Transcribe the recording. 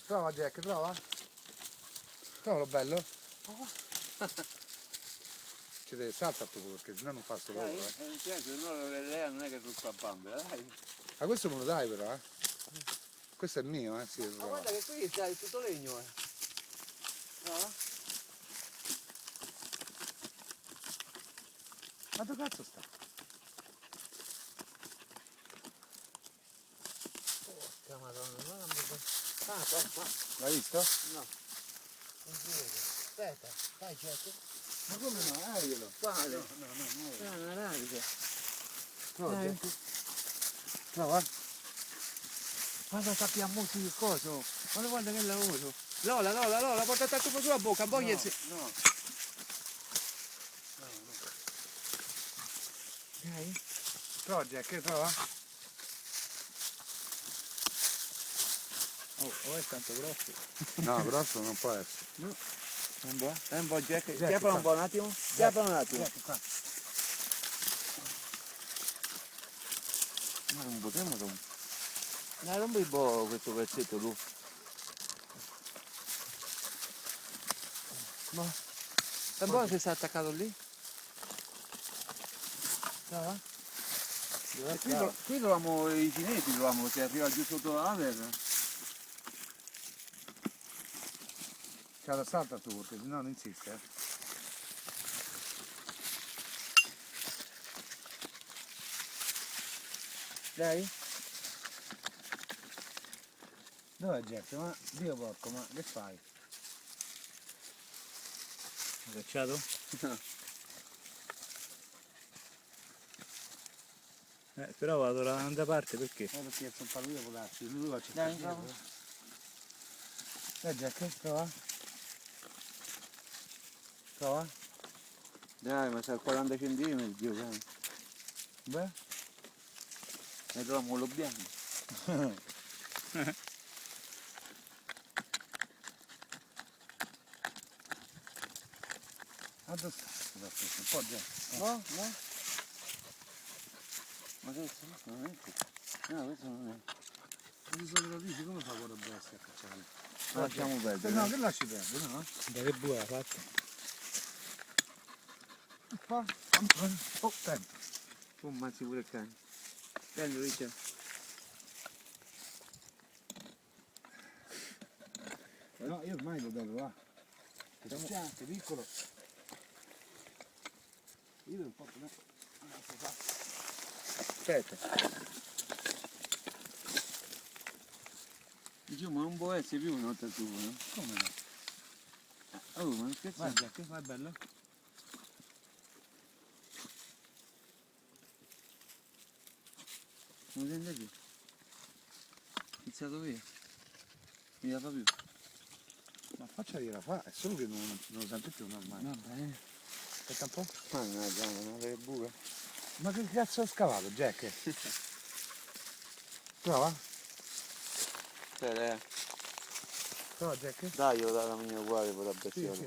Trova Jack, trova. Trovalo bello. Ci deve salta tu perché sennò non fa sto lavoro. No, lei non è che tutto a bambera, dai. Ma questo me lo dai però, eh? Questo è mio, sì. Ma guarda che qui c'hai tutto legno, No? Ma dove cazzo sta? Porca madonna, non mi... qua. L'hai visto? No, non si vede. Aspetta, fai Jack. Ma come no? Glielo. Quale? No. Ah, una rabbia. Trova Dai. Jack. Trova. Guarda sappiamo il coso. Guarda che lavoro. Lola, porta tutto sulla bocca, poi No. Dai. Trova Jack, trova. Oh, è tanto grosso. No, grosso non può essere. No. Un po' Jack. Jack, Chiappa qua. un po' un attimo. Chiappa un attimo. Jack, qua. Ma non potremmo rompere. Dai, rompi un po' questo pezzetto tu. Ma è buono se sta attaccato lì? Brava? Qui troviamo i cinesi, troviamo se arriva giù sotto la terra. Ciao, salta tu perché sennò non insiste. Dai? Dov'è Jack? Ma Dio porco, ma che fai? Cacciato? Però vado da un'altra parte perché? Perché sono parlato con l'altro, lui va a Dai, cercare. bravo. Jack, prova. Prova. Dai, ma sa 40 centimetri, Dio cane. Beh. Ne troviamo quello bianco. Addosso. Un po' Jack. No? Ma questo non è questo. No, questo non è. Questi sono radici, come fa potrebbe essere a cacciare? Lasciamo perdere. No, che lasci perdere, no? Da che buona fatta. Fa. Oh, senti. Oh, ammazzi pure il cane. Prendi Richard. No, io ormai lo devo, va. Che c'è piccolo. Io devo un po' più. Aspetta. Diciamo, ma non può essere più una notte tua, no? Come no? Oh, ma non Vai scherzare. Jack, vai bello. Non sente più. Iniziato via. Mi la fa più. Ma facciagliela fa, è solo che non lo sente più normale. Va bene. Aspetta un po'. Mannaggia, ma che buca. Ma che cazzo ho scavato, Jack? Prova? Aspetta, Prova Jack? dai, io la mia uguale per la Sì, bestione. sì.